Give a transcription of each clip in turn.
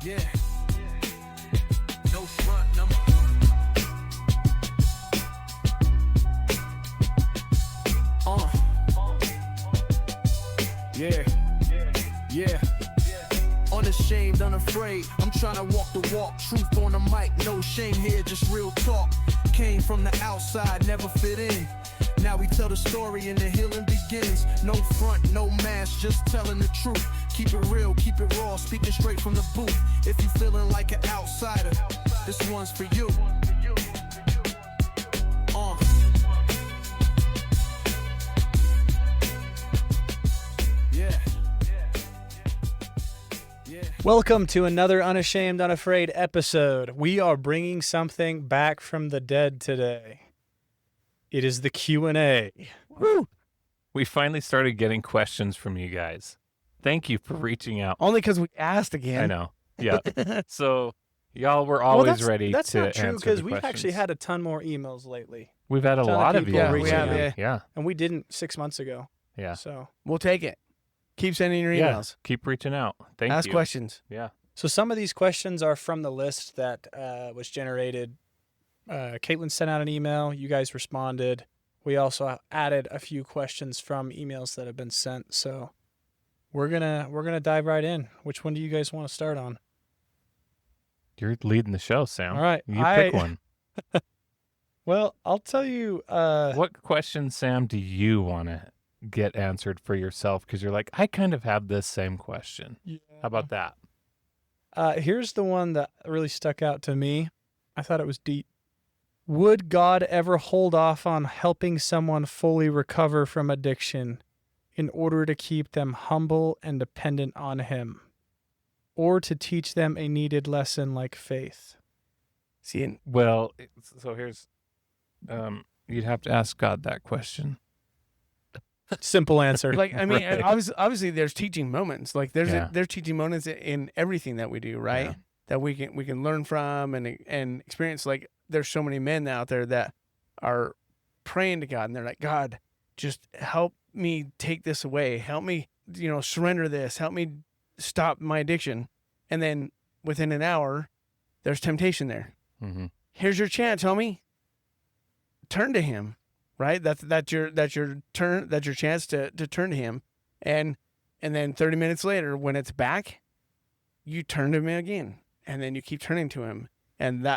Yeah. No front number. Yeah. Yeah. Unashamed, unafraid. I'm trying to walk the walk. Truth on the mic, no shame here, just real talk. Came from the outside, never fit in. Now we tell the story and the healing begins. No front, no mask, just telling the truth. Keep it real, keep it raw, speaking straight from the booth. If you feeling like an outsider, this one's for you. Welcome to another Unashamed Unafraid episode. We are bringing something back from the dead today. It is the Q&A. Woo! We finally started getting questions from you guys. Thank you for reaching out. Only because we asked again. I know. Yeah. So y'all were always ready that's to not true, answer because the we've questions. actually had a ton more emails lately. We've had a ton of lot of people emails. reaching out. Yeah. And we didn't 6 months ago. Yeah. So We'll take it. Keep sending your Yeah. emails. Keep reaching out. Thank Ask you. questions. Yeah. some of these questions are from the list that was generated. Caitlin sent out an email. You guys responded. We also added a few questions from emails that have been sent. So we're gonna dive right in. Which one do you guys want to start on? You're leading the show, Sam. All right. You pick one. Well, I'll tell you. What question, Sam, do you want to get answered for yourself? Because you're like, I kind of have this same question. Yeah. How about that? Here's the one that really stuck out to me. I thought it was deep. Would God ever hold off on helping someone fully recover from addiction in order to keep them humble and dependent on Him, or to teach them a needed lesson like faith? See, Well, so here's, you'd have to ask God that question. Simple answer. like I mean, Right. obviously, there's teaching moments. Like there's Yeah. there's teaching moments in everything that we do, right? Yeah. That we can learn from and experience. Like there's so many men out there that are praying to God, and they're like, God, just help me take this away. Help me, surrender this. Help me stop my addiction. And then within an hour, there's temptation there. Mm-hmm. Here's your chance, homie. Turn to Him, right? That's your turn. That's your chance to turn to Him, and then 30 minutes later, when it's back, you turn to Him again, and then you keep turning to Him. And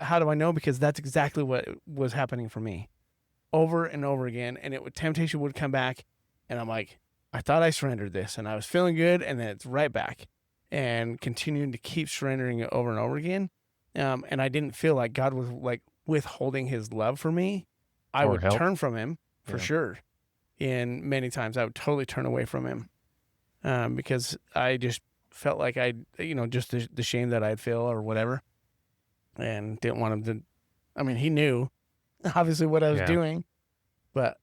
how do I know? Because that's exactly what was happening for me, over and over again. And temptation would come back, and I'm like, I thought I surrendered this, and I was feeling good, and then it's right back, and continuing to keep surrendering it over and over again. And I didn't feel like God was like withholding His love for me. I Or would help. turn from Him for Yeah. sure. And many times I would totally turn away from Him, because I just felt like just the shame that I'd feel or whatever, and didn't want Him to. I mean, He knew obviously what I was Yeah. doing, but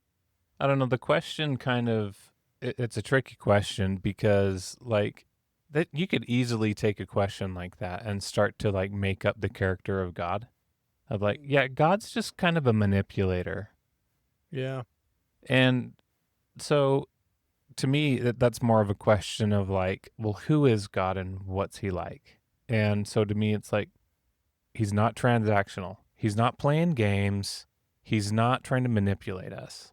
I don't know. The question it's a tricky question because like that you could easily take a question like that and start to like make up the character of God. Of like, yeah, God's just kind of a manipulator. Yeah. And so to me, that's more of a question of like, well, who is God and what's He like? And so to me, it's like, He's not transactional. He's not playing games. He's not trying to manipulate us.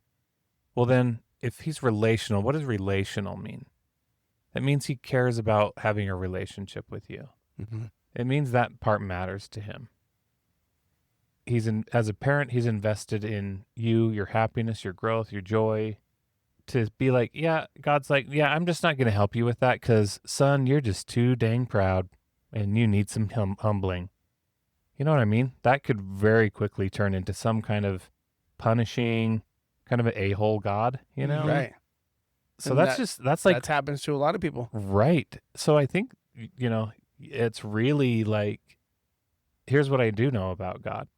Well, then if He's relational, what does relational mean? It means He cares about having a relationship with you. It means that part matters to Him. As a parent, He's invested in you, your happiness, your growth, your joy. To be like, yeah, God's like, yeah, I'm just not going to help you with that because, son, you're just too dang proud and you need some humbling. You know what I mean? That could very quickly turn into some kind of punishing, kind of an a-hole God, you know? right. So And that's like, that happens to a lot of people. right. So I think, it's really like, here's what I do know about God.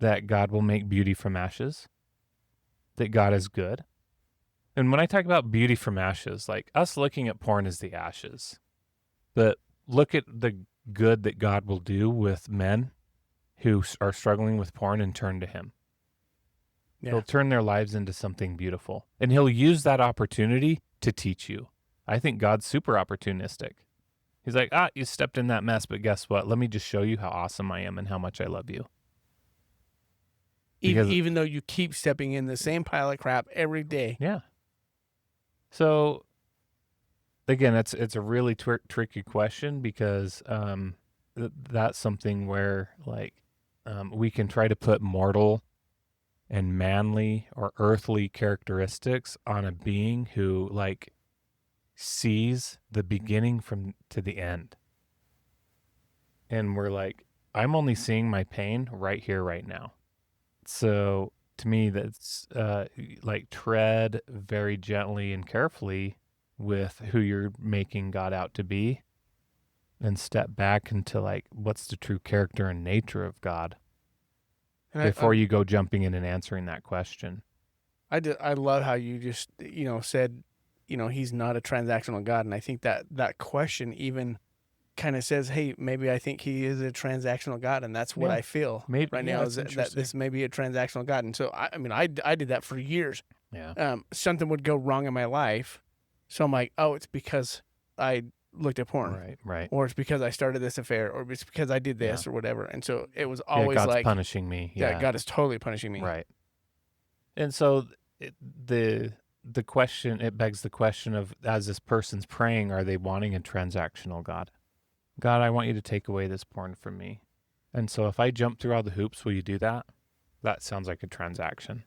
That God will make beauty from ashes. That God is good. And when I talk about beauty from ashes, like us looking at porn is the ashes. But look at the good that God will do with men who are struggling with porn and turn to Him. Yeah. He'll turn their lives into something beautiful. And He'll use that opportunity to teach you. I think God's super opportunistic. He's like, you stepped in that mess, but guess what? Let me just show you how awesome I am and how much I love you. Because- Even though you keep stepping in the same pile of crap every day. Yeah. So again, it's a really tricky question because that's something where like we can try to put mortal and manly or earthly characteristics on a being who like sees the beginning from to the end. And we're like, I'm only seeing my pain right here, right now. So to me, that's like tread very gently and carefully with who you're making God out to be and step back into like, what's the true character and nature of God And before you go jumping in and answering that question. I love how you just, said, he's not a transactional God. And I think that question even kind of says, hey, maybe I think he is a transactional God. And that's what Yeah. I feel Maybe- right yeah, now is that's that this may be a transactional God. And so, I did that for years. Yeah. Something would go wrong in my life. So I'm like, oh, it's because I looked at porn. Right. Or it's because I started this affair, or it's because I did this or whatever. And so it was always God's like, punishing me. Yeah. God is totally punishing me. Right. And so the question, it begs the question of, as this person's praying, are they wanting a transactional God? God, I want you to take away this porn from me. And so if I jump through all the hoops, will you do that? That sounds like a transaction.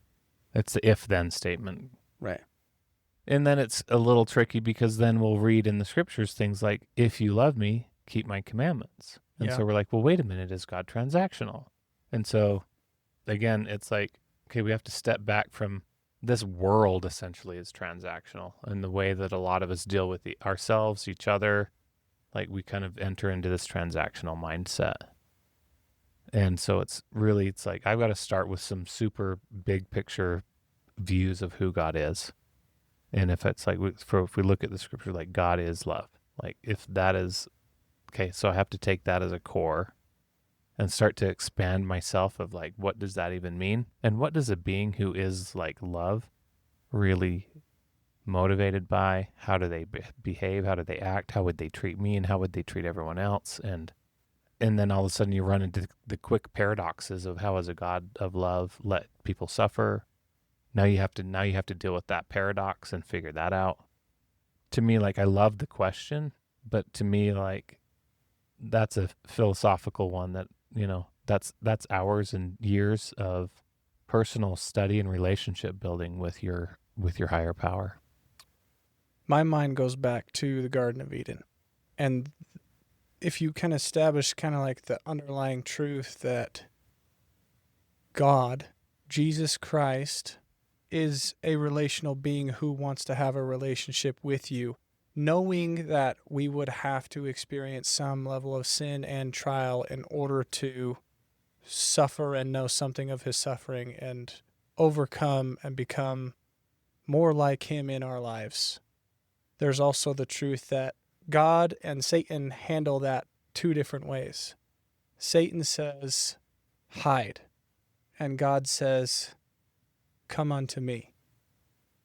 It's the if-then statement. Right. And then it's a little tricky because then we'll read in the scriptures things like, if you love me, keep my commandments. And Yeah. so we're like, well, wait a minute, is God transactional? And so again, it's like, okay, we have to step back from this world essentially is transactional, and the way that a lot of us deal with ourselves, each other, like we kind of enter into this transactional mindset. And so it's like, I've got to start with some super big picture views of who God is. And if it's like, if we look at the scripture, like God is love, like if that is, okay, so I have to take that as a core and start to expand myself of like, what does that even mean? And what does a being who is like love really motivated by? How do they behave? How do they act? How would they treat me? And how would they treat everyone else? And then all of a sudden you run into the quick paradoxes of how is a God of love let people suffer? Now you have to deal with that paradox and figure that out. To me, like, I love the question, but to me, like, that's a philosophical one that, that's hours and years of personal study and relationship building with your higher power. My mind goes back to the Garden of Eden. And if you kind of establish kind of like the underlying truth that God, Jesus Christ, is a relational being who wants to have a relationship with you, knowing that we would have to experience some level of sin and trial in order to suffer and know something of his suffering and overcome and become more like him in our lives. There's also the truth that God and Satan handle that two different ways. Satan says, hide. And God says, come unto me.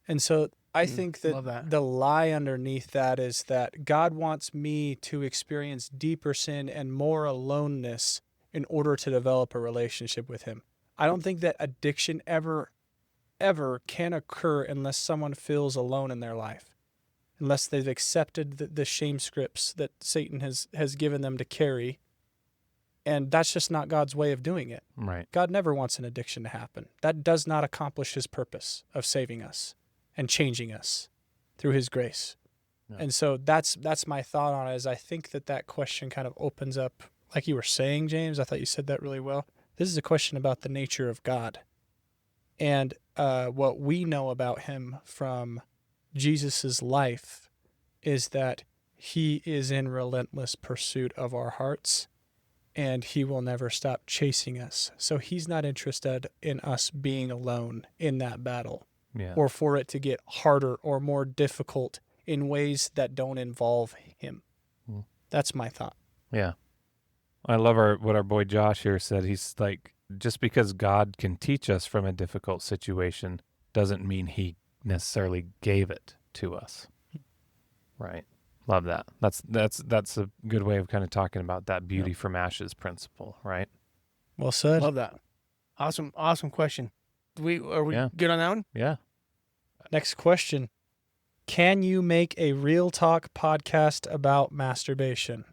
And so I think love that that. the lie underneath that is that God wants me to experience deeper sin and more aloneness in order to develop a relationship with him. I don't think that addiction ever can occur unless someone feels alone in their life, unless they've accepted the shame scripts that Satan has given them to carry. And that's just not God's way of doing it. Right. God never wants an addiction to happen. That does not accomplish his purpose of saving us and changing us through his grace. Yeah. And so that's my thought on it, is I think that question kind of opens up, like you were saying, James, I thought you said that really well. This is a question about the nature of God. And what we know about him from Jesus's life is that he is in relentless pursuit of our hearts, and he will never stop chasing us. So he's not interested in us being alone in that battle, Yeah. or for it to get harder or more difficult in ways that don't involve him. Mm. That's my thought. Yeah. I love what our boy Josh here said. He's like, just because God can teach us from a difficult situation doesn't mean he necessarily gave it to us. Right. Love that. That's a good way of kind of talking about that beauty from ashes principle, right? Well said. Love that. Awesome question. Are we Yeah. good on that one? Yeah. Next question. Can you make a real talk podcast about masturbation?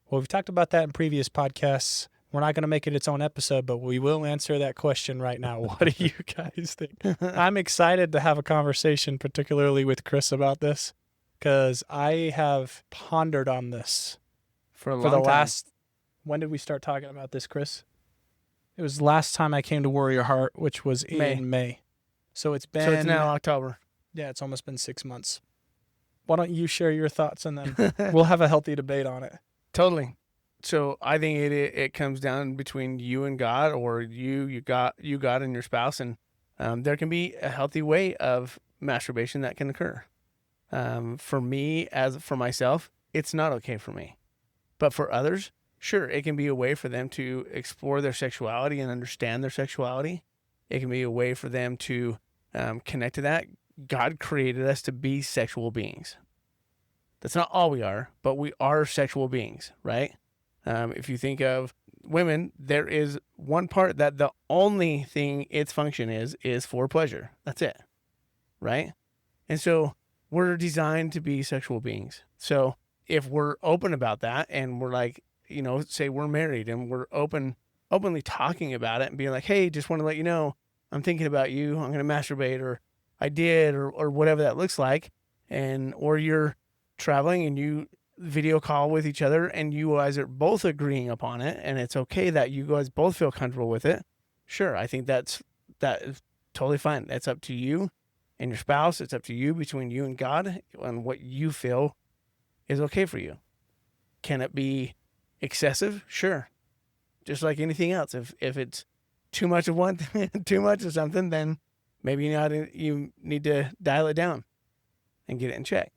Well, we've talked about that in previous podcasts. We're not going to make it its own episode, but we will answer that question right now. What do you guys think? I'm excited to have a conversation, particularly with Chris, about this, because I have pondered on this For a long for the time. last. When did we start talking about this, Chris? It was last time I came to Warrior Heart, which was in May. So it's been. So it's now October. Yeah, it's almost been 6 months. Why don't you share your thoughts and then we'll have a healthy debate on it. Totally. So I think it comes down between you and God, or you God and your spouse, and there can be a healthy way of masturbation that can occur. For me, for myself, it's not okay for me, but for others, sure, it can be a way for them to explore their sexuality and understand their sexuality. It can be a way for them to connect to that. God created us to be sexual beings. That's not all we are, but we are sexual beings, right? If you think of women, there is one part that the only thing its function is for pleasure. That's it, right? And so we're designed to be sexual beings. So if we're open about that and we're like, say we're married and we're openly talking about it and being like, hey, just want to let you know, I'm thinking about you. I'm going to masturbate, or I did, or whatever that looks like. Or you're traveling and you video call with each other and you guys are both agreeing upon it, and it's okay that you guys both feel comfortable with it. Sure. I think that is totally fine. That's up to you and your spouse. It's up to you, between you and God, on what you feel is okay for you. Can it be excessive? Sure. Just like anything else. If it's too much of one thing, too much of something, then maybe you need to dial it down and get it in check.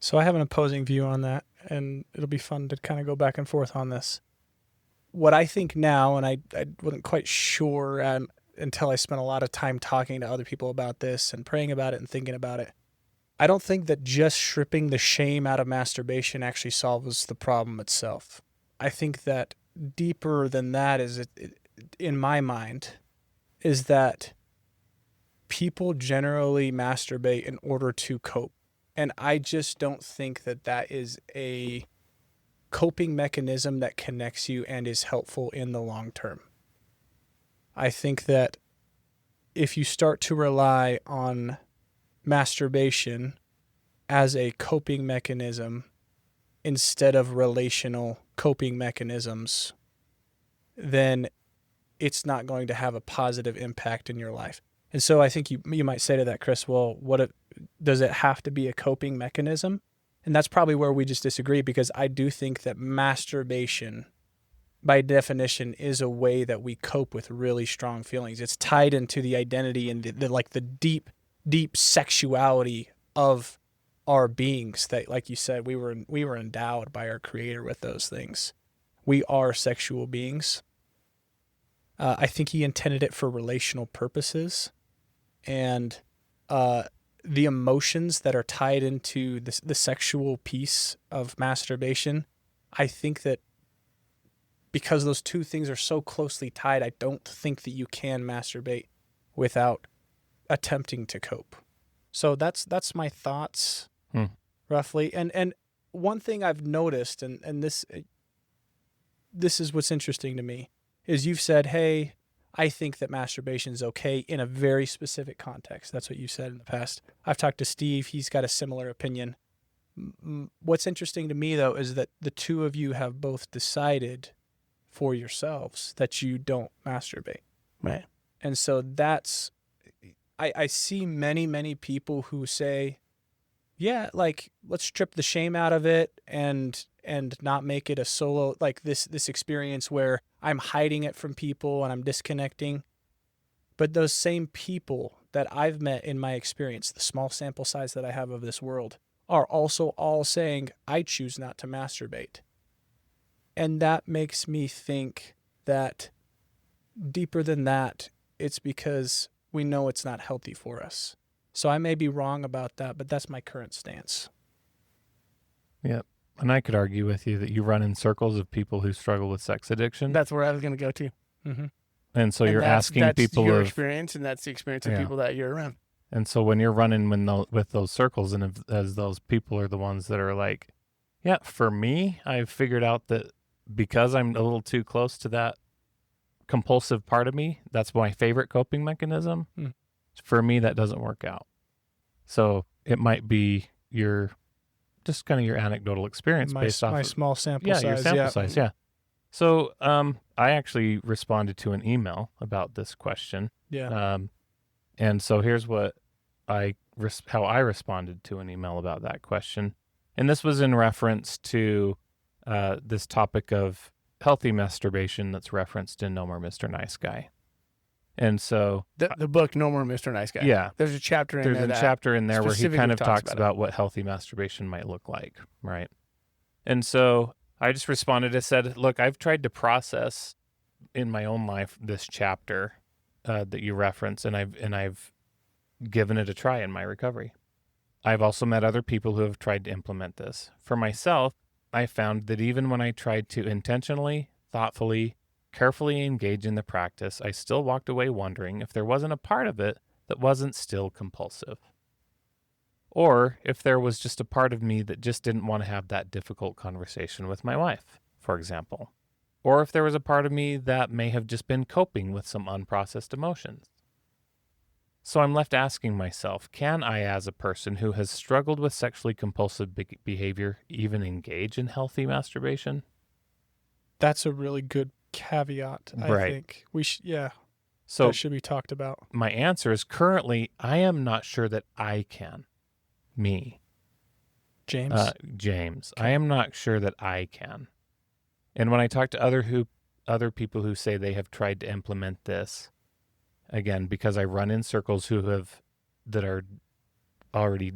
So I have an opposing view on that, and it'll be fun to kind of go back and forth on this. What I think now, and I wasn't quite sure until I spent a lot of time talking to other people about this and praying about it and thinking about it. I don't think that just stripping the shame out of masturbation actually solves the problem itself. I think that deeper than that is, in my mind, is that people generally masturbate in order to cope. And I just don't think that that is a coping mechanism that connects you and is helpful in the long term. I think that if you start to rely on masturbation as a coping mechanism instead of relational coping mechanisms, then it's not going to have a positive impact in your life. And so I think you might say to that, Chris, well, does it have to be a coping mechanism? And that's probably where we just disagree, because I do think that masturbation, by definition, is a way that we cope with really strong feelings. It's tied into the identity and the deep, deep sexuality of our beings that, like you said, we were endowed by our Creator with those things. We are sexual beings. I think He intended it for relational purposes. And the emotions that are tied into the sexual piece of masturbation, I think that because those two things are so closely tied, I don't think that you can masturbate without attempting to cope. So that's my thoughts, roughly. And one thing I've noticed, and this is what's interesting to me, is you've said, hey, I think that masturbation is okay in a very specific context. That's what you said in the past. I've talked to Steve. He's got a similar opinion. What's interesting to me, though, is that the two of you have both decided for yourselves that you don't masturbate. Right. And so I see many, many people who say, yeah, like, let's strip the shame out of it and not make it a solo, like this experience where I'm hiding it from people and I'm disconnecting. But those same people that I've met in my experience, the small sample size that I have of this world, are also all saying, I choose not to masturbate. And that makes me think that deeper than that, it's because we know it's not healthy for us. So I may be wrong about that, but that's my current stance. Yep. And I could argue with you that you run in circles of people who struggle with sex addiction. That's where I was going to go to. Mm-hmm. And so And you're asking that's people your of, experience, and that's the experience of Yeah. people that you're around. and so when you're running with those circles, and as those people are the ones that are like, yeah, for me, I've figured out that because I'm a little too close to that compulsive part of me, that's my favorite coping mechanism. Mm. For me, that doesn't work out. So it might be your anecdotal experience based off my of, small sample yeah, size. your sample size. Yeah. So I actually responded to an email about this question. Yeah. And so here's what how I responded to an email about that question. And this was in reference to this topic of healthy masturbation that's referenced in No More Mr. Nice Guy. And so The book No More Mr. Nice Guy. Yeah. There's a chapter in there's there a that chapter in there where he specifically kind of talks talks about it. about what healthy masturbation might look like, right? And so I just responded and said, look, I've tried to process in my own life this chapter that you reference, and I've given it a try in my recovery. I've also met other people who have tried to implement this. For myself, I found that even when I tried to intentionally, thoughtfully, carefully engage in the practice, I still walked away wondering if there wasn't a part of it that wasn't still compulsive. Or if there was just a part of me that just didn't want to have that difficult conversation with my wife, for example. Or if there was a part of me that may have just been coping with some unprocessed emotions. So I'm left asking myself, can I, as a person who has struggled with sexually compulsive behavior, even engage in healthy masturbation? That's a really good caveat. I Right. think we should. So That should be talked about. my answer is currently, I am not sure that I can. Me. James. James. I am not sure that I can. And when I talk to other people who say they have tried to implement this, again, because I run in circles that are already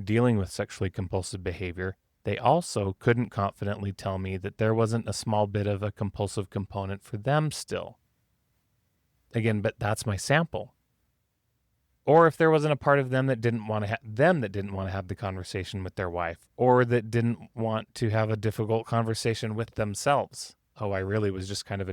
dealing with sexually compulsive behavior, they also couldn't confidently tell me that there wasn't a small bit of a compulsive component for them still. Again, but that's my sample. Or if there wasn't a part of them that didn't want to have the conversation with their wife, or that didn't want to have a difficult conversation with themselves. Oh, I really was just kind of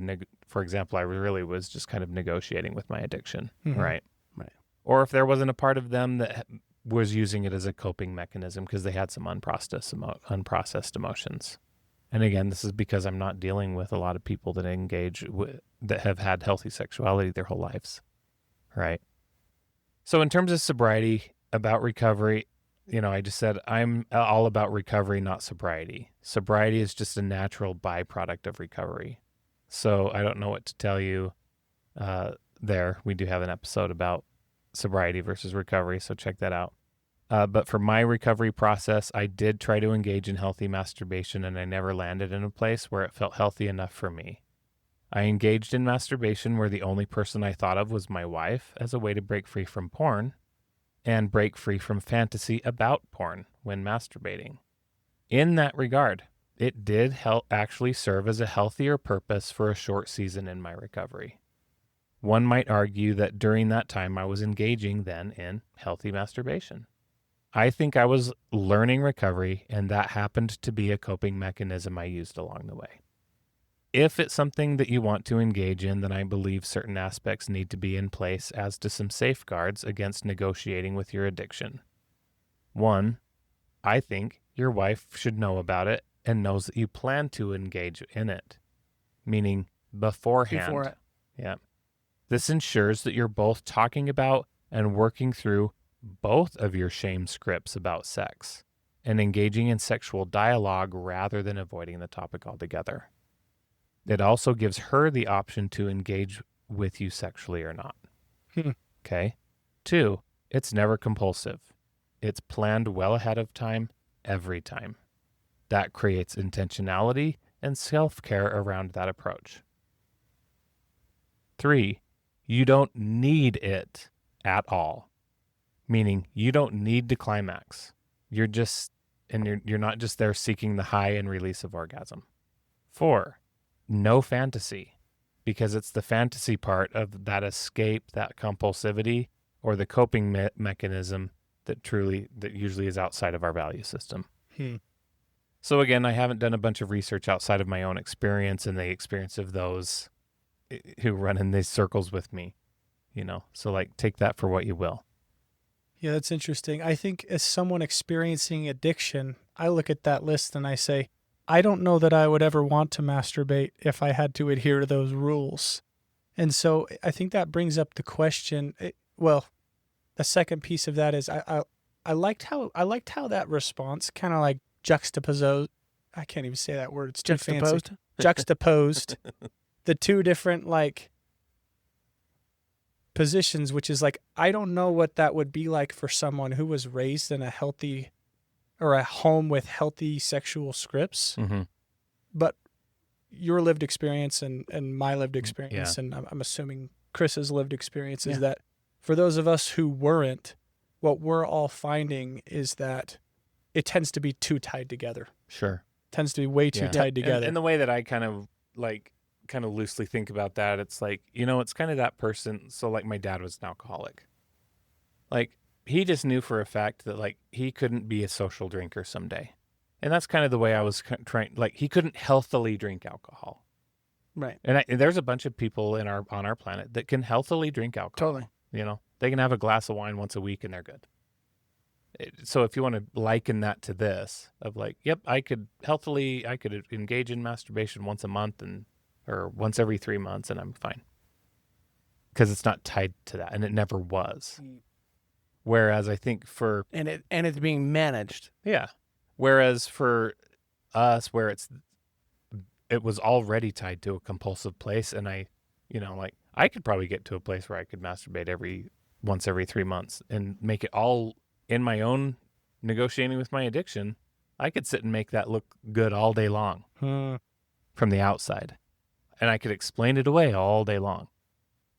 for example, I really was just kind of negotiating with my addiction, Mhm. right? Right. Or if there wasn't a part of them that was using it as a coping mechanism because they had some unprocessed emotions. And again, this is because I'm not dealing with a lot of people that that have had healthy sexuality their whole lives, right? So in terms of sobriety, about recovery, I just said I'm all about recovery, not sobriety. Sobriety is just a natural byproduct of recovery. So I don't know what to tell you there. We do have an episode about sobriety versus recovery, so check that out. But for my recovery process, I did try to engage in healthy masturbation, and I never landed in a place where it felt healthy enough for me. I engaged in masturbation where the only person I thought of was my wife as a way to break free from porn and break free from fantasy about porn when masturbating. In that regard, it did actually serve as a healthier purpose for a short season in my recovery. One might argue that during that time I was engaging then in healthy masturbation. I think I was learning recovery, and that happened to be a coping mechanism I used along the way. If it's something that you want to engage in, then I believe certain aspects need to be in place as to some safeguards against negotiating with your addiction. One, I think your wife should know about it and knows that you plan to engage in it, meaning beforehand. Before it. Yeah. This ensures that you're both talking about and working through both of your shame scripts about sex and engaging in sexual dialogue rather than avoiding the topic altogether. It also gives her the option to engage with you sexually or not. Okay? 2, it's never compulsive. It's planned well ahead of time, every time. That creates intentionality and self-care around that approach. 3, you don't need it at all. Meaning you don't need to climax. You're not just there seeking the high and release of orgasm. 4, no fantasy, because it's the fantasy part of that escape, that compulsivity, or the coping mechanism that usually is outside of our value system. So again, I haven't done a bunch of research outside of my own experience and the experience of those who run in these circles with me, So like, take that for what you will. Yeah, that's interesting. I think as someone experiencing addiction, I look at that list and I say, I don't know that I would ever want to masturbate if I had to adhere to those rules. And so I think that brings up the question. Well, the second piece of that is I liked how that response kind of like juxtaposed. I can't even say that word. It's too fancy. Juxtaposed the two different like positions, which is like, I don't know what that would be like for someone who was raised in a healthy or a home with healthy sexual scripts, but your lived experience and my lived experience, and I'm assuming Chris's lived experience is that for those of us who weren't, what we're all finding is that it tends to be too tied together. Sure. Tends to be way too tied together. And the way that I kind of loosely think about that, it's like, it's kind of that person. So like my dad was an alcoholic. Like he just knew for a fact that like he couldn't be a social drinker someday. And that's kind of the way I was trying, like he couldn't healthily drink alcohol. Right. And there's a bunch of people on our planet that can healthily drink alcohol. Totally. They can have a glass of wine once a week and they're good. So if you want to liken that to this of like, yep, I could engage in masturbation once a month or once every 3 months and I'm fine. Because it's not tied to that, and it never was. Whereas I think and it's being managed. Yeah. Whereas for us, where it was already tied to a compulsive place, and I could probably get to a place where I could masturbate once every 3 months and make it all in my own negotiating with my addiction. I could sit and make that look good all day long from the outside, and I could explain it away all day long.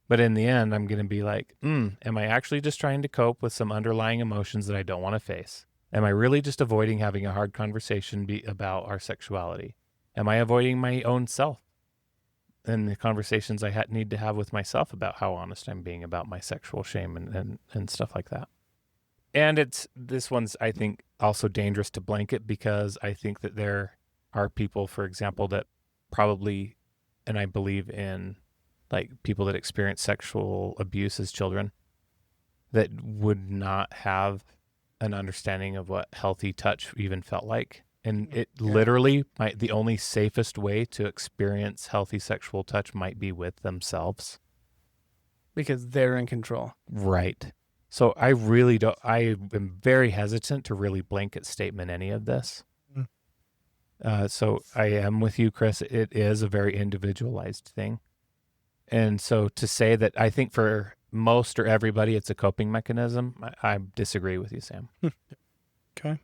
But in the end, I'm going to be like, am I actually just trying to cope with some underlying emotions that I don't want to face? Am I really just avoiding having a hard conversation about our sexuality? Am I avoiding my own self and the conversations I need to have with myself about how honest I'm being about my sexual shame and stuff like that? And this one's, I think, also dangerous to blanket, because I think that there are people, for example, that probably, and I believe in like people that experience sexual abuse as children, that would not have an understanding of what healthy touch even felt like. And it literally the only safest way to experience healthy sexual touch might be with themselves. Because they're in control. Right. So I am very hesitant to really blanket statement any of this. So I am with you, Chris. It is a very individualized thing. And so to say that I think for most or everybody it's a coping mechanism, I disagree with you, Sam. Okay.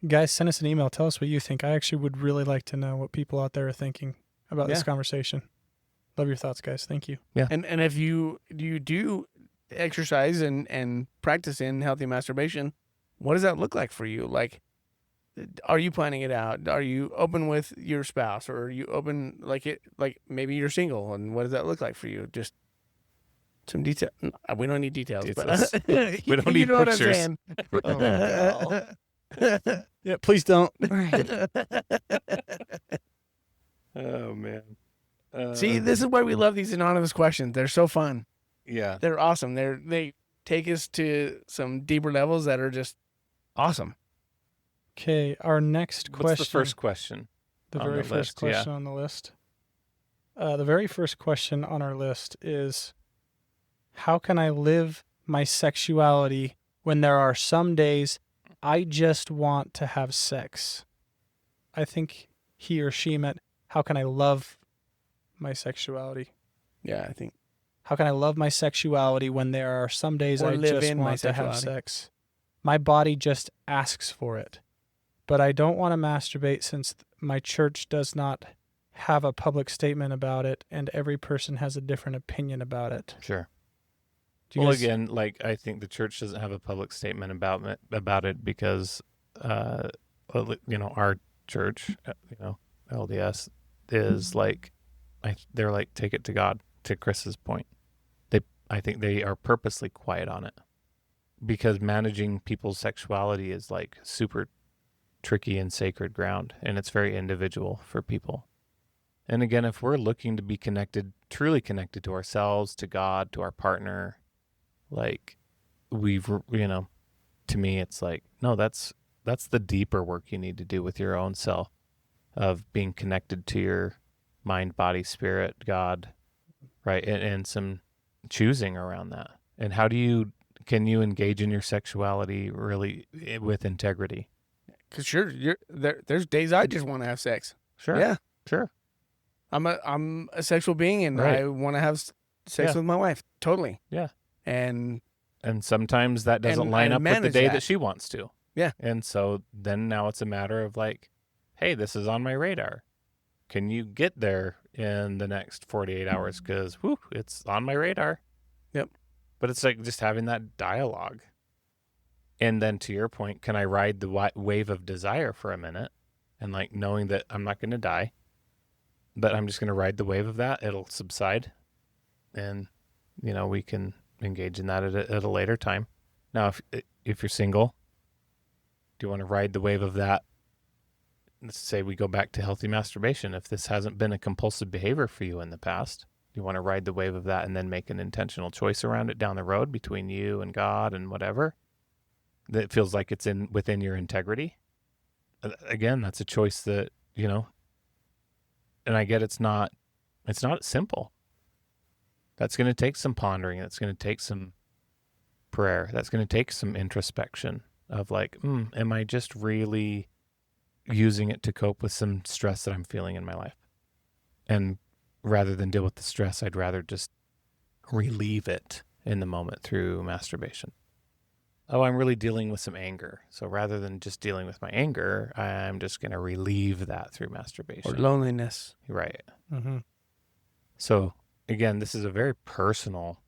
Guys, send us an email. Tell us what you think. I actually would really like to know what people out there are thinking about this conversation. Love your thoughts, guys. Thank you. Yeah. And if you do exercise and practice in healthy masturbation, what does that look like for you? Like, are you planning it out? Are you open with your spouse, or are you open like maybe you're single, and what does that look like for you? Just some detail. We don't need details. But we don't need pictures. Yeah, please don't. Oh man. See, this is why we love these anonymous questions. They're so fun. Yeah. They're awesome. They take us to some deeper levels that are just awesome. Okay, our next question. What's the first question? The very first question on the list. The very first question on our list is, how can I live my sexuality when there are some days I just want to have sex? I think he or she meant, how can I love my sexuality? Yeah, I think. How can I love my sexuality when there are some days I just want to have sex? My body just asks for it. But I don't want to masturbate since my church does not have a public statement about it, and every person has a different opinion about it. Sure. Well, again, like I think the church doesn't have a public statement about it because, our church, LDS is like, they're like, take it to God. To Chris's point, I think they are purposely quiet on it because managing people's sexuality is like super tricky and sacred ground, and it's very individual for people. And again, if we're looking to be connected, truly connected to ourselves, to God, to our partner, like to me, it's like, no, that's the deeper work you need to do with your own self, of being connected to your mind, body, spirit, God, right? And some choosing around that. And how can you engage in your sexuality really with integrity? Because sure, there's days I just want to have sex. Sure. Yeah. Sure. I'm a sexual being, and Right. I want to have sex Yeah. with my wife. Totally. Yeah. And sometimes that doesn't And line I up with the manage day that. that she wants to. Yeah. And so then now it's a matter of like, hey, this is on my radar. Can you get there in the next 48 hours? Because, it's on my radar. Yep. But it's like just having that dialogue. And then to your point, can I ride the wave of desire for a minute? And like knowing that I'm not going to die, but I'm just going to ride the wave of that. It'll subside. And, we can engage in that at a later time. Now, if you're single, do you want to ride the wave of that? Let's say we go back to healthy masturbation. If this hasn't been a compulsive behavior for you in the past, you want to ride the wave of that and then make an intentional choice around it down the road between you and God and whatever that feels like it's within your integrity. Again, that's a choice that, and I get it's not simple. That's going to take some pondering. That's going to take some prayer. That's going to take some introspection of like, am I just really using it to cope with some stress that I'm feeling in my life? And rather than deal with the stress, I'd rather just relieve it in the moment through masturbation. Oh, I'm really dealing with some anger. So rather than just dealing with my anger, I'm just going to relieve that through masturbation. or loneliness. Right. Mm-hmm. So again, this is a very personal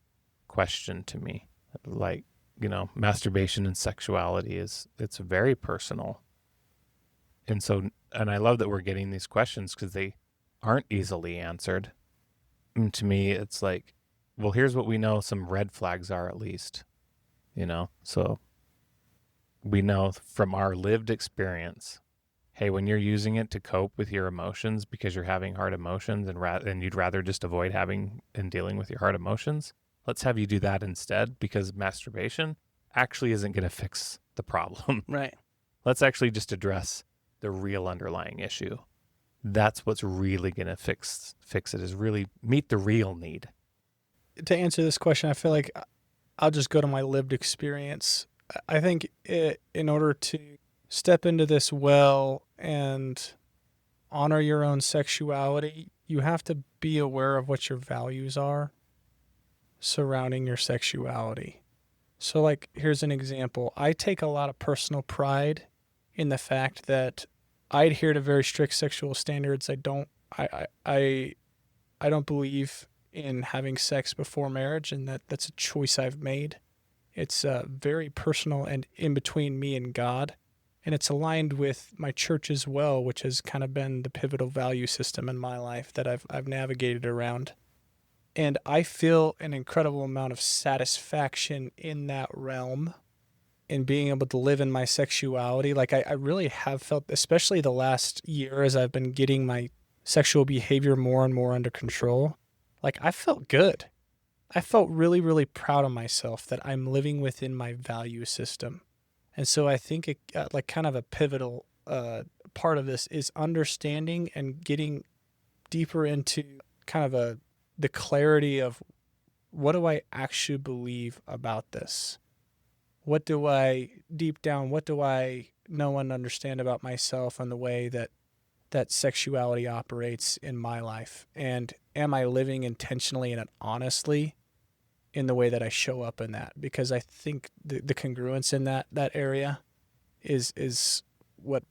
question to me. Like, masturbation and sexuality it's very personal. And so, and I love that we're getting these questions because they aren't easily answered. And to me, it's like, well, here's what we know some red flags are at least, so we know from our lived experience, hey, when you're using it to cope with your emotions because you're having hard emotions and you'd rather just avoid having and dealing with your hard emotions, let's have you do that instead, because masturbation actually isn't going to fix the problem. Right. Let's actually just address the real underlying issue. That's what's really going to fix it, is really meet the real need. To answer this question, I feel like I'll just go to my lived experience. I think in order to step into this well and honor your own sexuality, you have to be aware of what your values are surrounding your sexuality. So like, here's an example. I take a lot of personal pride in the fact that I adhere to very strict sexual standards. I don't believe in having sex before marriage, and that's a choice I've made. It's very personal and in between me and God, and it's aligned with my church as well, which has kind of been the pivotal value system in my life that I've navigated around. And I feel an incredible amount of satisfaction in that realm, in being able to live in my sexuality. Like I really have felt, especially the last year as I've been getting my sexual behavior more and more under control, like I felt good. I felt really, really proud of myself that I'm living within my value system. And so I think like kind of a pivotal part of this is understanding and getting deeper into kind of the clarity of, what do I actually believe about this? What do I know and understand about myself and the way that sexuality operates in my life? And am I living intentionally and honestly in the way that I show up in that? Because I think the congruence in that area is what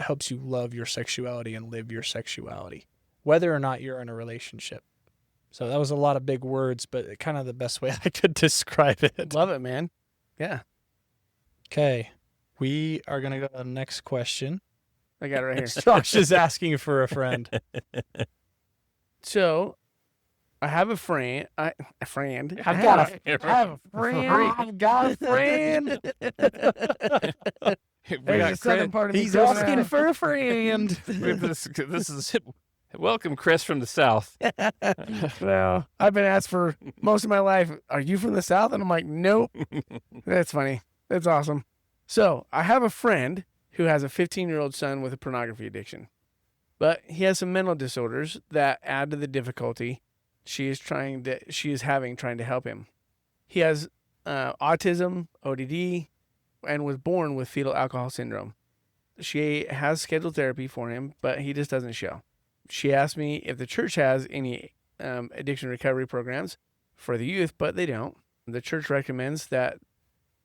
helps you love your sexuality and live your sexuality, whether or not you're in a relationship. So that was a lot of big words, but kind of the best way I could describe it. Love it, man. Yeah. Okay. We are going to go to the next question. I got it right here. Josh is asking for a friend. So, I have a friend. I've got a friend. I've got a friend. We There's got the southern Chris. part of me He's coming asking out. for a friend. This is welcome, Chris from the South. Well, I've been asked for most of my life, are you from the South? And I'm like, nope. That's funny. That's awesome. So I have a friend who has a 15-year-old son with a pornography addiction, but he has some mental disorders that add to the difficulty she is having trying to help him. He has autism, ODD, and was born with fetal alcohol syndrome. She has scheduled therapy for him, but he just doesn't show. She asked me if the church has any addiction recovery programs for the youth, but they don't. The church recommends that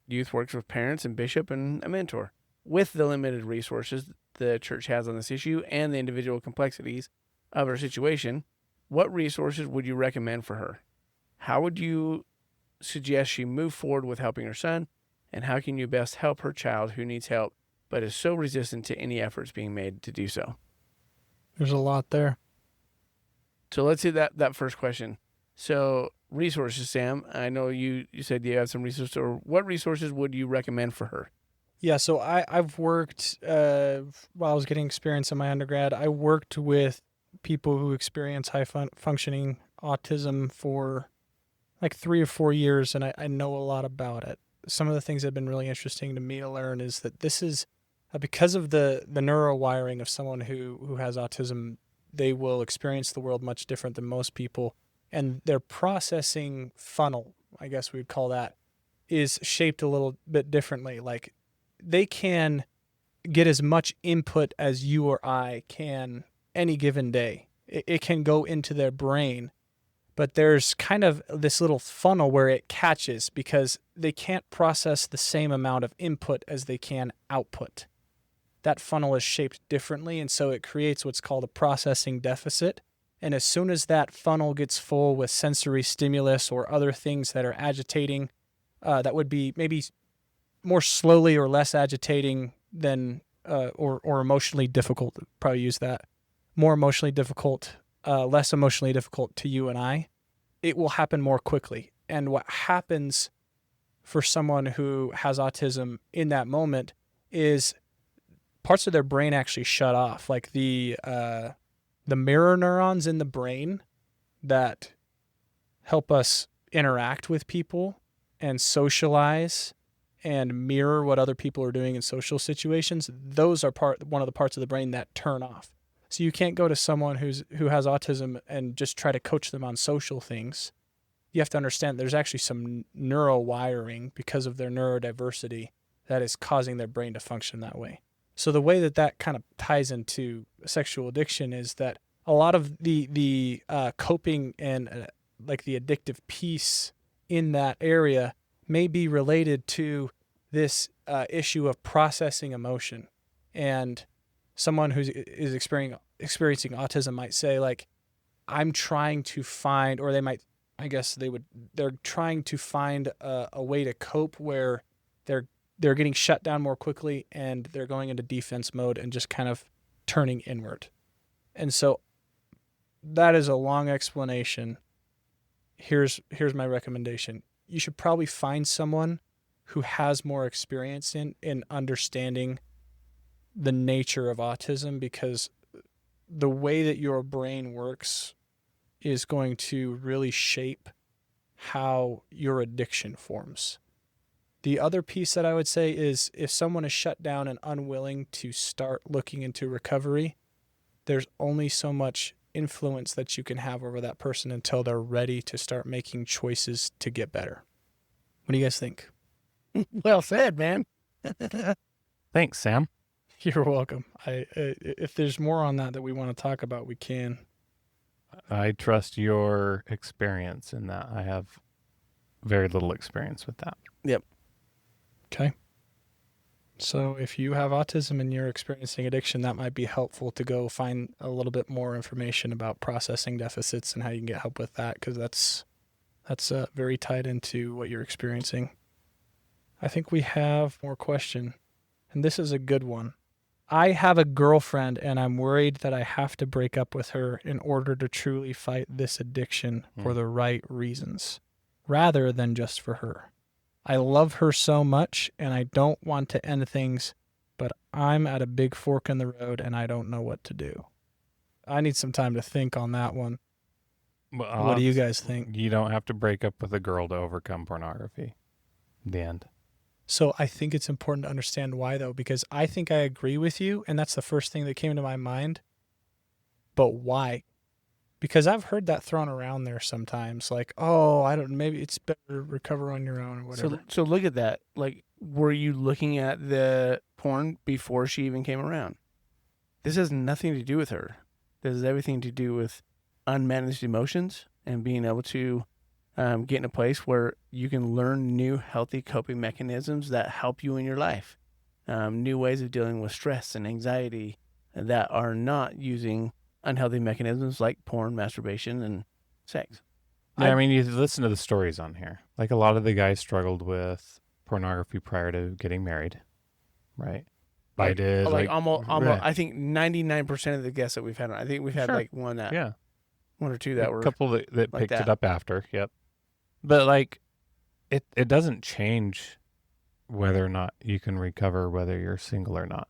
youth works with parents and bishop and a mentor. With the limited resources the church has on this issue and the individual complexities of her situation, what resources would you recommend for her? How would you suggest she move forward with helping her son? And how can you best help her child who needs help but is so resistant to any efforts being made to do so? There's a lot there. So let's see that first question. So resources, Sam. I know you said you have some resources. Or what resources would you recommend for her? Yeah, so I've worked, while I was getting experience in my undergrad, I worked with people who experience high-functioning autism for like 3 or 4 years, and I know a lot about it. Some of the things that have been really interesting to me to learn is that this is, because of the neurowiring of someone who has autism, they will experience the world much different than most people, and their processing funnel, I guess we'd call that, is shaped a little bit differently. Like, they can get as much input as you or I can any given day. It can go into their brain, but there's kind of this little funnel where it catches because they can't process the same amount of input as they can output. That funnel is shaped differently, and so it creates what's called a processing deficit. And as soon as that funnel gets full with sensory stimulus or other things that are agitating, that would be maybe more slowly or less agitating than, or emotionally difficult, probably use that, more emotionally difficult, less emotionally difficult to you and I, it will happen more quickly. And what happens for someone who has autism in that moment is parts of their brain actually shut off, like the mirror neurons in the brain that help us interact with people and socialize and mirror what other people are doing in social situations. Those are one of the parts of the brain that turn off. So you can't go to someone who has autism and just try to coach them on social things. You have to understand there's actually some neurowiring because of their neurodiversity that is causing their brain to function that way. So the way that kind of ties into sexual addiction is that a lot of the coping and like the addictive piece in that area may be related to this issue of processing emotion. And someone who is experiencing autism might say, like, I'm trying to find, or they might, I guess they're trying to find a way to cope where they're getting shut down more quickly and they're going into defense mode and just kind of turning inward. And so that is a long explanation. Here's my recommendation. You should probably find someone who has more experience in understanding the nature of autism, because the way that your brain works is going to really shape how your addiction forms. The other piece that I would say is if someone is shut down and unwilling to start looking into recovery, there's only so much influence that you can have over that person until they're ready to start making choices to get better. What do you guys think? Well said, man. Thanks, Sam. You're welcome. If there's more on that we want to talk about, we can. I trust your experience in that. I have very little experience with that. Yep. Okay. So if you have autism and you're experiencing addiction, that might be helpful to go find a little bit more information about processing deficits and how you can get help with that, because that's very tied into what you're experiencing. I think we have more question, and this is a good one. I have a girlfriend and I'm worried that I have to break up with her in order to truly fight this addiction for the right reasons, rather than just for her. I love her so much and I don't want to end things but I'm at a big fork in the road and I don't know what to do. I need some time to think on that one. Well, What do you guys think? You don't have to break up with a girl to overcome pornography. The end. So I think it's important to understand why, though, because I think I agree with you, and that's the first thing that came to my mind. But why? Because I've heard that thrown around there sometimes, like, oh, I don't, maybe it's better to recover on your own or whatever. So look at that. Like, were you looking at the porn before she even came around? This has nothing to do with her. This has everything to do with unmanaged emotions and being able to get in a place where you can learn new healthy coping mechanisms that help you in your life. New ways of dealing with stress and anxiety that are not using unhealthy mechanisms like porn, masturbation, and sex. Yeah, I mean, you listen to the stories on here. Like a lot of the guys struggled with pornography prior to getting married, right? I did. Like almost, right. I think 99% of the guests that we've had, I think we've had Sure. like one or two that were a couple that like picked that. it up after. Yep. But like, it doesn't change whether or not you can recover, whether you're single or not.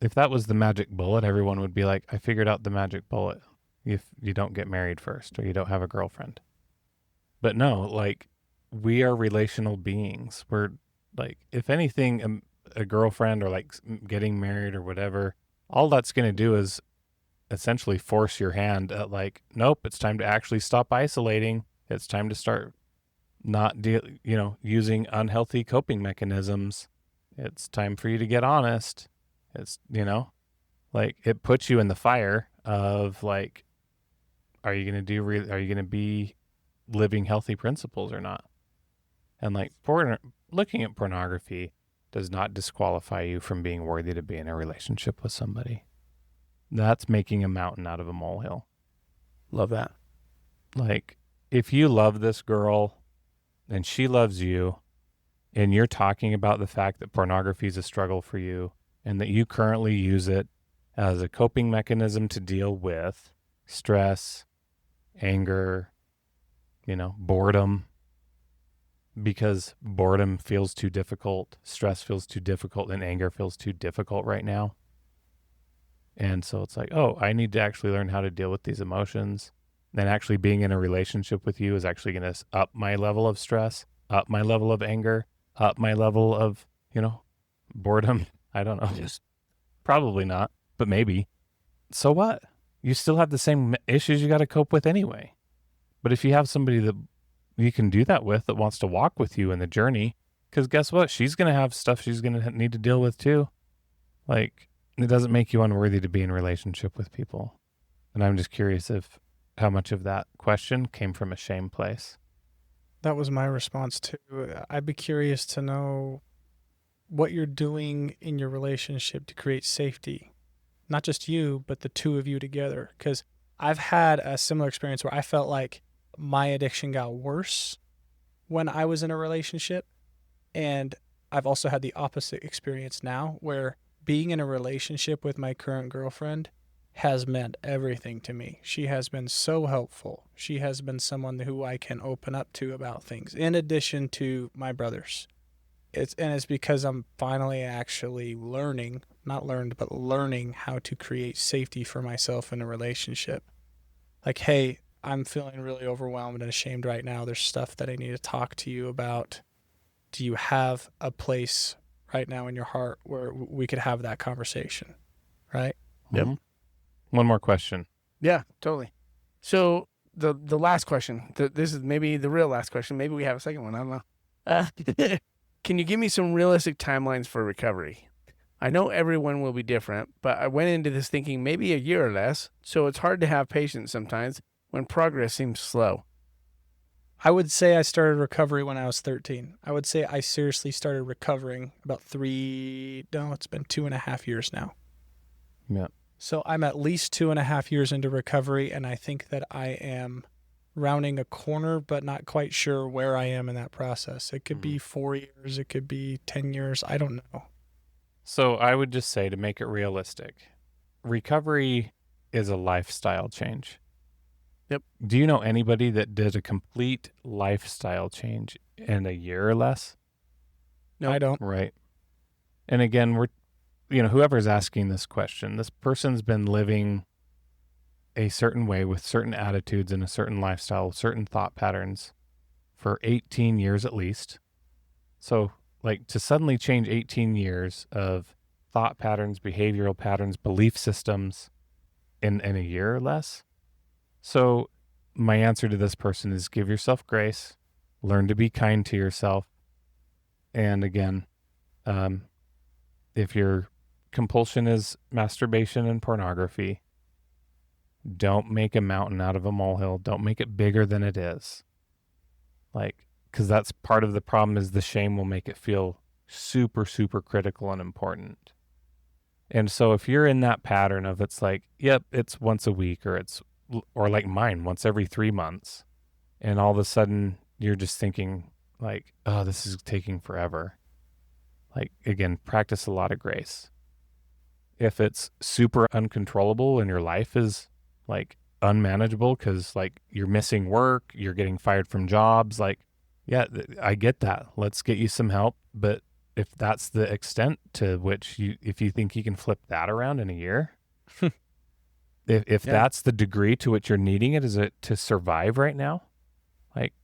If that was the magic bullet, everyone would be like, I figured out the magic bullet. If you don't get married first or you don't have a girlfriend. But no, like, we are relational beings. We're like, if anything, a girlfriend or like getting married or whatever, all that's going to do is essentially force your hand at like, nope, it's time to actually stop isolating. It's time to start not using unhealthy coping mechanisms. It's time for you to get honest. It's, like it puts you in the fire of like, are you going to be living healthy principles or not? And like looking at pornography does not disqualify you from being worthy to be in a relationship with somebody. That's making a mountain out of a molehill. Love that. Like, if you love this girl and she loves you, and you're talking about the fact that pornography is a struggle for you and that you currently use it as a coping mechanism to deal with stress, anger, boredom, because boredom feels too difficult, stress feels too difficult, and anger feels too difficult right now. And so it's like, oh, I need to actually learn how to deal with these emotions. Then actually being in a relationship with you is actually going to up my level of stress, up my level of anger, up my level of, boredom. I don't know. Just probably not, but maybe. So what? You still have the same issues you got to cope with anyway. But if you have somebody that you can do that with, that wants to walk with you in the journey, because guess what? She's going to have stuff she's going to need to deal with too. Like, it doesn't make you unworthy to be in a relationship with people. And I'm just curious how much of that question came from a shame place. That was my response too. I'd be curious to know what you're doing in your relationship to create safety. Not just you, but the two of you together. Because I've had a similar experience where I felt like my addiction got worse when I was in a relationship. And I've also had the opposite experience now where being in a relationship with my current girlfriend has meant everything to me. She has been so helpful. She has been someone who I can open up to about things, in addition to my brothers. It's because I'm finally actually learning how to create safety for myself in a relationship. Like, hey, I'm feeling really overwhelmed and ashamed right now. There's stuff that I need to talk to you about. Do you have a place right now in your heart where we could have that conversation? Right? Yep. Mm-hmm. One more question. Yeah, totally. So the last question, this is maybe the real last question. Maybe we have a second one. I don't know. Can you give me some realistic timelines for recovery? I know everyone will be different, but I went into this thinking maybe a year or less, so it's hard to have patience sometimes when progress seems slow. I would say I started recovery when I was 13. I would say I seriously started recovering about it's been 2.5 years now. Yeah. So I'm at least 2.5 years into recovery, and I think that I am rounding a corner, but not quite sure where I am in that process. It could be 4 years. It could be 10 years. I don't know. So I would just say, to make it realistic, recovery is a lifestyle change. Yep. Do you know anybody that did a complete lifestyle change in a year or less? No, I don't. Right. And again, whoever's asking this question, this person's been living a certain way with certain attitudes and a certain lifestyle, certain thought patterns for 18 years at least. So like to suddenly change 18 years of thought patterns, behavioral patterns, belief systems in a year or less. So my answer to this person is give yourself grace, learn to be kind to yourself. And again, if your compulsion is masturbation and pornography, don't make a mountain out of a molehill. Don't make it bigger than it is. Like, because that's part of the problem is the shame will make it feel super, super critical and important. And so if you're in that pattern of it's like, yep, it's once a week or like mine, once every 3 months. And all of a sudden you're just thinking like, oh, this is taking forever. Like, again, practice a lot of grace. If it's super uncontrollable and your life is like unmanageable because like you're missing work, you're getting fired from jobs, like, yeah, I get that. Let's get you some help. But if that's the extent to which if you think you can flip that around in a year, if that's the degree to which you're needing it, is it to survive right now? Like,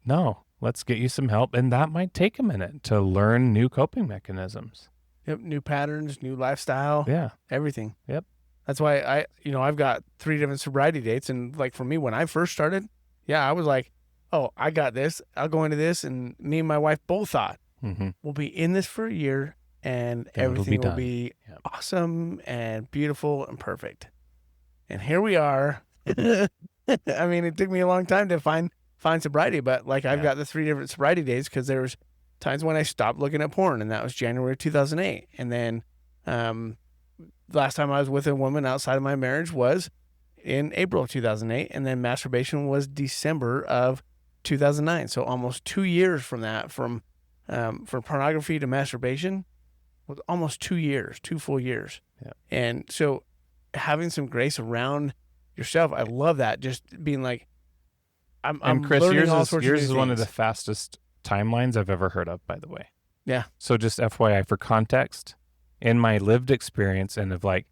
no, let's get you some help. And that might take a minute to learn new coping mechanisms. Yep. New patterns, new lifestyle. Yeah. Everything. Yep. That's why I've got 3 different sobriety dates. And like for me, when I first started, I was like, oh, I got this. I'll go into this. And me and my wife both thought we'll be in this for a year and everything will be awesome and beautiful and perfect. And here we are. I mean, it took me a long time to find sobriety, but like I've got the 3 different sobriety days because there was times when I stopped looking at porn, and that was January 2008. And then last time I was with a woman outside of my marriage was in April of 2008, and then masturbation was December of 2009. So almost 2 years from that, from pornography to masturbation, was almost 2 years, 2 full years. Yeah. And so having some grace around yourself, I love that. Just being like, I'm Chris, learning yours all sorts is of new one of the things. fastest timelines I've ever heard of, by the way. Yeah. So just FYI for context, in my lived experience and of like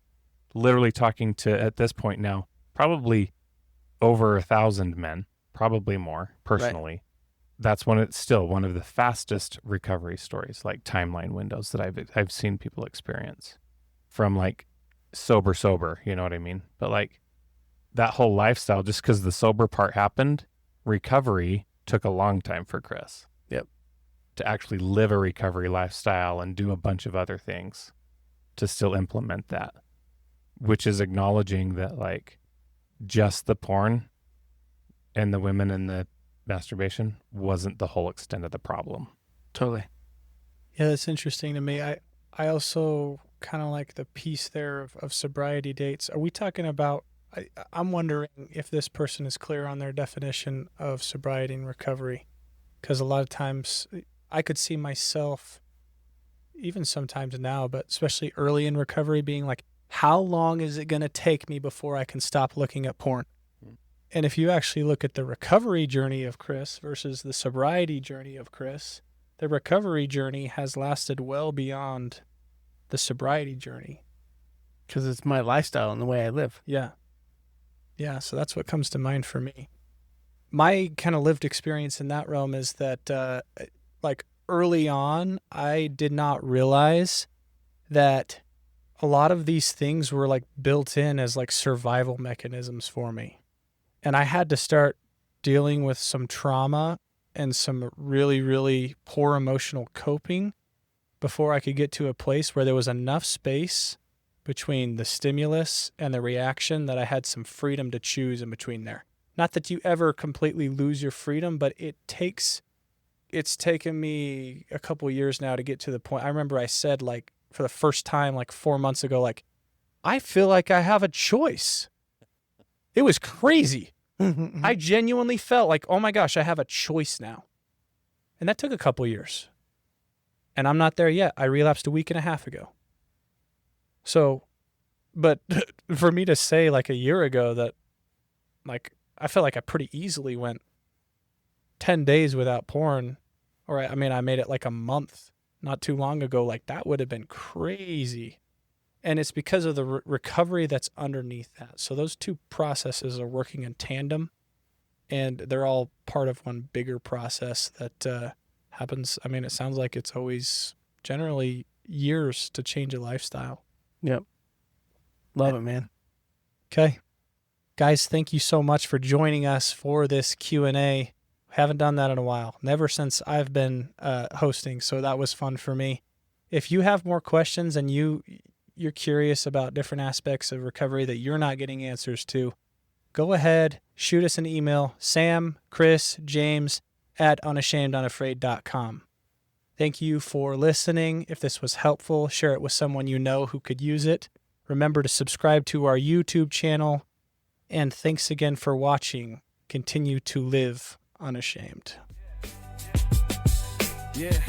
literally talking to, at this point now, probably over 1,000 men, probably more personally. Right. That's it's still one of the fastest recovery stories, like timeline windows that I've seen people experience from like sober, you know what I mean? But like that whole lifestyle, just because the sober part happened, recovery took a long time for Chris. Yep. To actually live a recovery lifestyle and do a bunch of other things to still implement that, which is acknowledging that like just the porn and the women and the masturbation wasn't the whole extent of the problem. Totally. Yeah, that's interesting to me. I also kind of like the piece there of sobriety dates. Are we talking about, I'm wondering if this person is clear on their definition of sobriety and recovery, because a lot of times I could see myself, even sometimes now, but especially early in recovery, being like, how long is it going to take me before I can stop looking at porn? And if you actually look at the recovery journey of Chris versus the sobriety journey of Chris, the recovery journey has lasted well beyond the sobriety journey. Because it's my lifestyle and the way I live. Yeah. Yeah, so that's what comes to mind for me. My kind of lived experience in that realm is that, like early on, I did not realize that a lot of these things were like built in as like survival mechanisms for me. And I had to start dealing with some trauma and some really, really poor emotional coping before I could get to a place where there was enough space between the stimulus and the reaction that I had some freedom to choose in between there. Not that you ever completely lose your freedom, but it's taken me a couple years now to get to the point. I remember I said, like, for the first time, like 4 months ago, like, I feel like I have a choice. It was crazy. I genuinely felt like, oh my gosh, I have a choice now. And that took a couple years. And I'm not there yet. I relapsed a week and a half ago. So, but for me to say like a year ago that, like, I felt like I pretty easily went 10 days without porn, or I mean, I made it like a month not too long ago. Like, that would have been crazy. And it's because of the recovery that's underneath that. So those two processes are working in tandem, and they're all part of one bigger process that happens. I mean, it sounds like it's always generally years to change a lifestyle. Yep. Love it, man. Okay. Guys, thank you so much for joining us for this Q&A. Haven't done that in a while. Never since I've been hosting, so that was fun for me. If you have more questions and you're curious about different aspects of recovery that you're not getting answers to, go ahead, shoot us an email, Sam, Chris, James at unashamedunafraid.com. Thank you for listening. If this was helpful, share it with someone you know who could use it. Remember to subscribe to our YouTube channel. And thanks again for watching. Continue to live unashamed. Yeah.